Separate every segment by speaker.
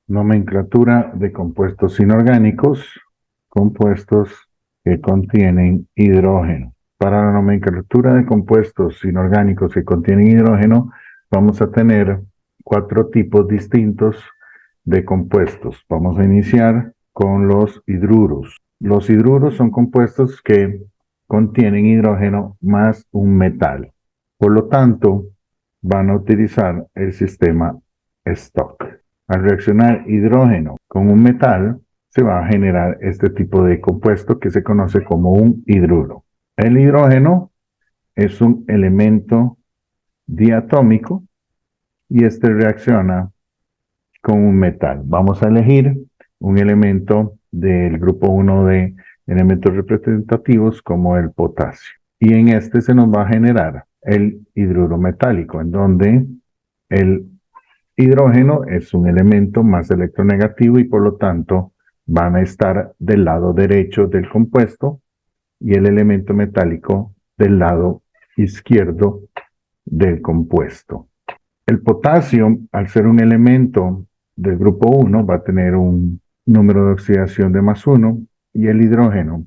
Speaker 1: Nomenclatura de compuestos inorgánicos, compuestos que contienen hidrógeno. Para la nomenclatura de compuestos inorgánicos que contienen hidrógeno, vamos a tener 4 tipos distintos de compuestos. Vamos a iniciar con los hidruros. Los hidruros son compuestos que contienen hidrógeno más un metal. Por lo tanto, van a utilizar el sistema Stock. Al reaccionar hidrógeno con un metal, se va a generar este tipo de compuesto que se conoce como un hidruro. El hidrógeno es un elemento diatómico y este reacciona con un metal. Vamos a elegir un elemento del grupo 1 de elementos representativos como el potasio. Y en este se nos va a generar el hidruro metálico, en donde el hidrógeno es un elemento más electronegativo y por lo tanto van a estar del lado derecho del compuesto y el elemento metálico del lado izquierdo del compuesto. El potasio, al ser un elemento del grupo 1, va a tener un número de oxidación de +1 y el hidrógeno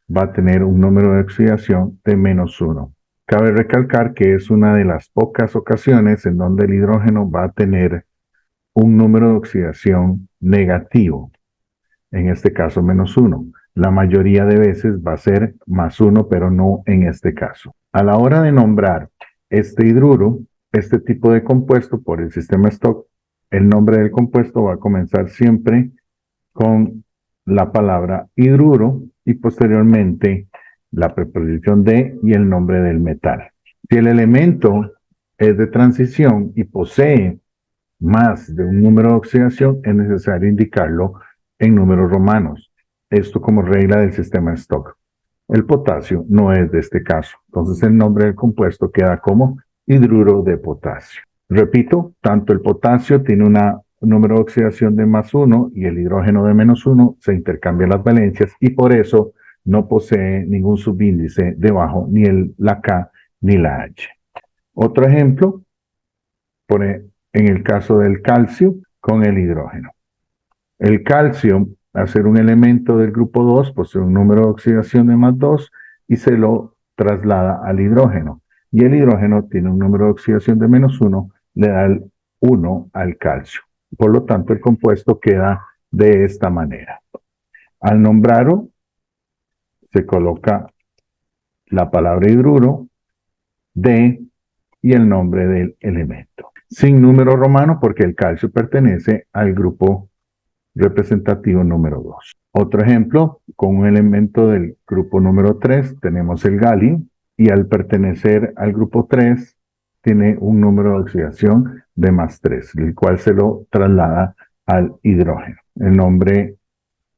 Speaker 1: va a tener un número de oxidación de -1. Cabe recalcar que es una de las pocas ocasiones en donde el hidrógeno va a tener un número de oxidación negativo, en este caso -1. La mayoría de veces va a ser +1, pero no en este caso. A la hora de nombrar este hidruro, este tipo de compuesto por el sistema Stock, el nombre del compuesto va a comenzar siempre con la palabra hidruro y posteriormente la preposición de y el nombre del metal. Si el elemento es de transición y posee más de un número de oxidación, es necesario indicarlo en números romanos. Esto como regla del sistema Stock. El potasio no es de este caso. Entonces el nombre del compuesto queda como hidruro de potasio. Repito, tanto el potasio tiene un número de oxidación de +1 y el hidrógeno de -1, se intercambian las valencias y por eso no posee ningún subíndice debajo, ni la K ni la H. Otro ejemplo, en el caso del calcio con el hidrógeno. El calcio, al ser un elemento del grupo 2, posee un número de oxidación de +2 y se lo traslada al hidrógeno. Y el hidrógeno tiene un número de oxidación de -1, le da el 1 al calcio. Por lo tanto, el compuesto queda de esta manera. Al nombrarlo, se coloca la palabra hidruro, de y el nombre del elemento. Sin número romano porque el calcio pertenece al grupo representativo número 2. Otro ejemplo, con un elemento del grupo número 3 tenemos el galio y al pertenecer al grupo 3 tiene un número de oxidación de +3, el cual se lo traslada al hidrógeno. El nombre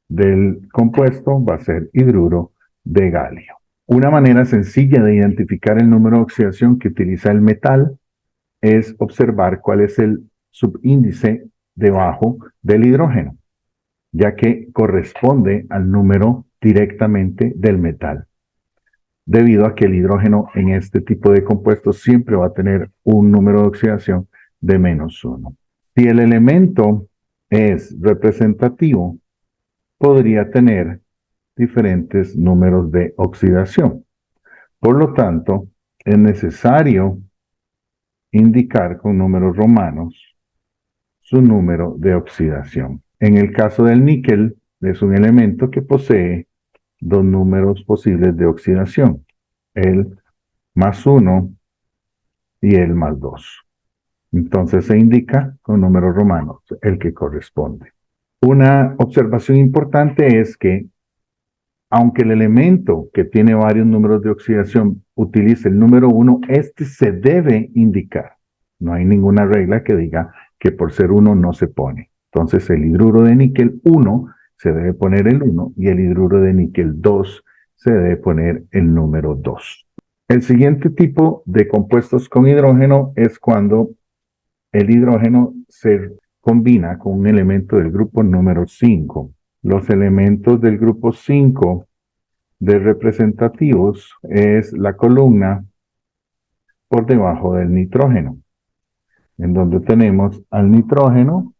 Speaker 1: del compuesto va a ser hidruro de galio. Una manera sencilla de identificar el número de oxidación que utiliza el metal es observar cuál es el subíndice debajo del hidrógeno, ya que corresponde al número directamente del metal, debido a que el hidrógeno en este tipo de compuestos siempre va a tener un número de oxidación de -1. Si el elemento es representativo, podría tener diferentes números de oxidación. Por lo tanto, es necesario indicar con números romanos su número de oxidación. En el caso del níquel, es un elemento que posee 2 números posibles de oxidación, el +1 y el +2. Entonces se indica con números romanos el que corresponde. Una observación importante es que, aunque el elemento que tiene varios números de oxidación utilice el número 1, este se debe indicar. No hay ninguna regla que diga que por ser 1 no se pone. Entonces el hidruro de níquel 1 se debe poner el 1 y el hidruro de níquel 2 se debe poner el número 2. El siguiente tipo de compuestos con hidrógeno es cuando el hidrógeno se combina con un elemento del grupo número 5. Los elementos del grupo 5 de representativos es la columna por debajo del nitrógeno, en donde tenemos al nitrógeno,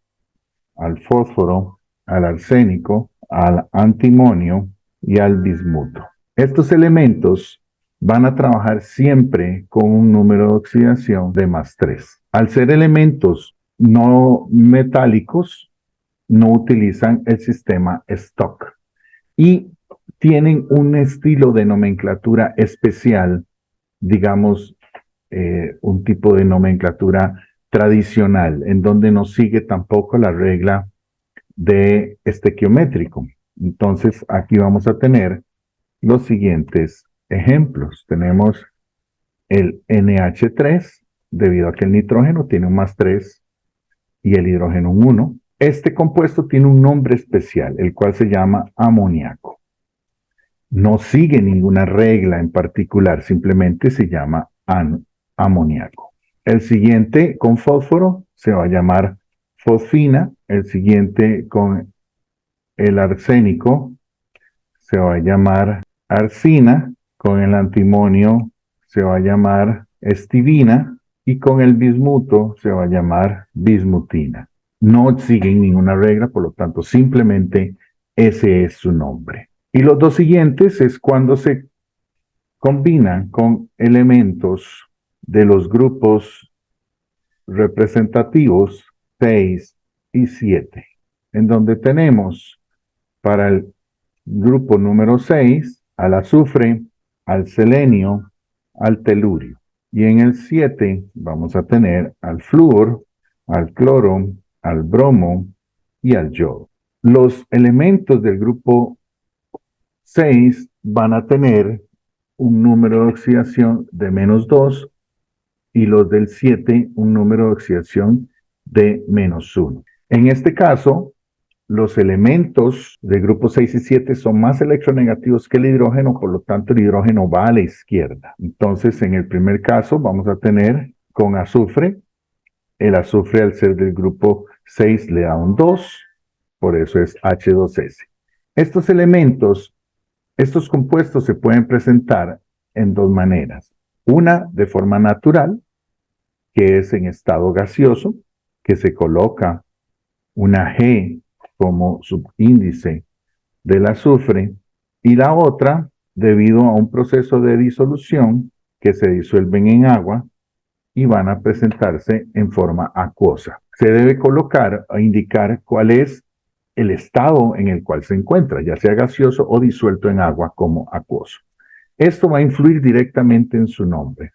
Speaker 1: al fósforo, al arsénico, al antimonio y al bismuto. Estos elementos van a trabajar siempre con un número de oxidación de +3. Al ser elementos no metálicos, no utilizan el sistema Stock y tienen un estilo de nomenclatura especial, digamos, un tipo de nomenclatura tradicional, en donde no sigue tampoco la regla de estequiométrico. Entonces, aquí vamos a tener los siguientes ejemplos. Tenemos el NH3, debido a que el nitrógeno tiene un +3 y el hidrógeno un 1. Este compuesto tiene un nombre especial, el cual se llama amoníaco. No sigue ninguna regla en particular, simplemente se llama amoníaco. El siguiente con fósforo se va a llamar fosfina. El siguiente con el arsénico se va a llamar arsina. Con el antimonio se va a llamar estibina. Y con el bismuto se va a llamar bismutina. No siguen ninguna regla, por lo tanto, simplemente ese es su nombre. Y los dos siguientes es cuando se combinan con elementos de los grupos representativos 6 y 7, en donde tenemos para el grupo número 6 al azufre, al selenio, al telurio. Y en el 7 vamos a tener al flúor, al cloro, al bromo y al yodo. Los elementos del grupo 6 van a tener un número de oxidación de -2 y los del 7 un número de oxidación de -1. En este caso, los elementos del grupo 6 y 7 son más electronegativos que el hidrógeno, por lo tanto el hidrógeno va a la izquierda. Entonces, en el primer caso vamos a tener con azufre, el azufre al ser del grupo 6 le da un 2, por eso es H2S. Estos elementos, estos compuestos se pueden presentar en dos maneras. Una de forma natural, que es en estado gaseoso, que se coloca una G como subíndice del azufre, y la otra debido a un proceso de disolución que se disuelven en agua y van a presentarse en forma acuosa. Se debe colocar o indicar cuál es el estado en el cual se encuentra, ya sea gaseoso o disuelto en agua como acuoso. Esto va a influir directamente en su nombre,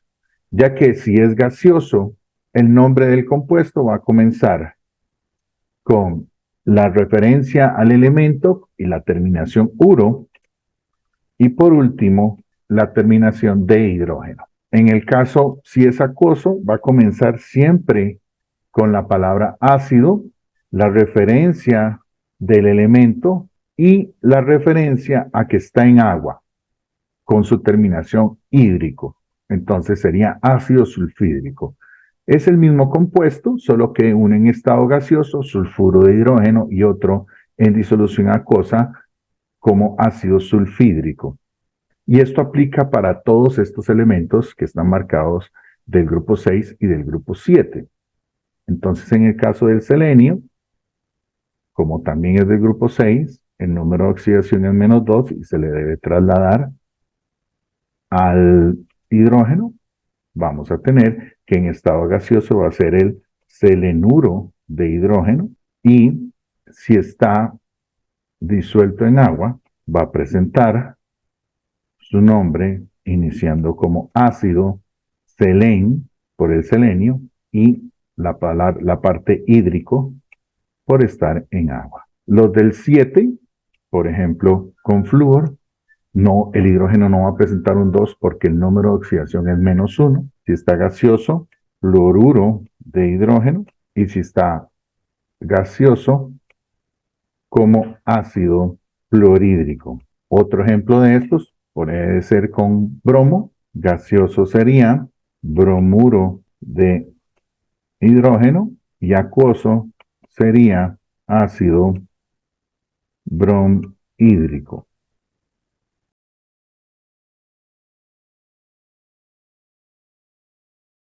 Speaker 1: ya que si es gaseoso, el nombre del compuesto va a comenzar con la referencia al elemento y la terminación uro, y por último, la terminación de hidrógeno. En el caso, si es acuoso, va a comenzar siempre con la palabra ácido, la referencia del elemento y la referencia a que está en agua, con su terminación hídrico. Entonces sería ácido sulfídrico. Es el mismo compuesto, solo que uno en estado gaseoso, sulfuro de hidrógeno, y otro en disolución acuosa como ácido sulfídrico. Y esto aplica para todos estos elementos que están marcados del grupo 6 y del grupo 7. Entonces, en el caso del selenio, como también es del grupo 6, el número de oxidación es -2 y se le debe trasladar al hidrógeno. Vamos a tener que en estado gaseoso va a ser el selenuro de hidrógeno, y si está disuelto en agua, va a presentar su nombre iniciando como ácido selen por el selenio y la parte hídrico por estar en agua. Los del 7, por ejemplo, con flúor, no, el hidrógeno no va a presentar un 2 porque el número de oxidación es -1. Si está gaseoso, fluoruro de hidrógeno, y si está gaseoso, como ácido fluorhídrico. Otro ejemplo de estos puede ser con bromo. Gaseoso sería bromuro de hidrógeno y acuoso sería ácido bromhídrico.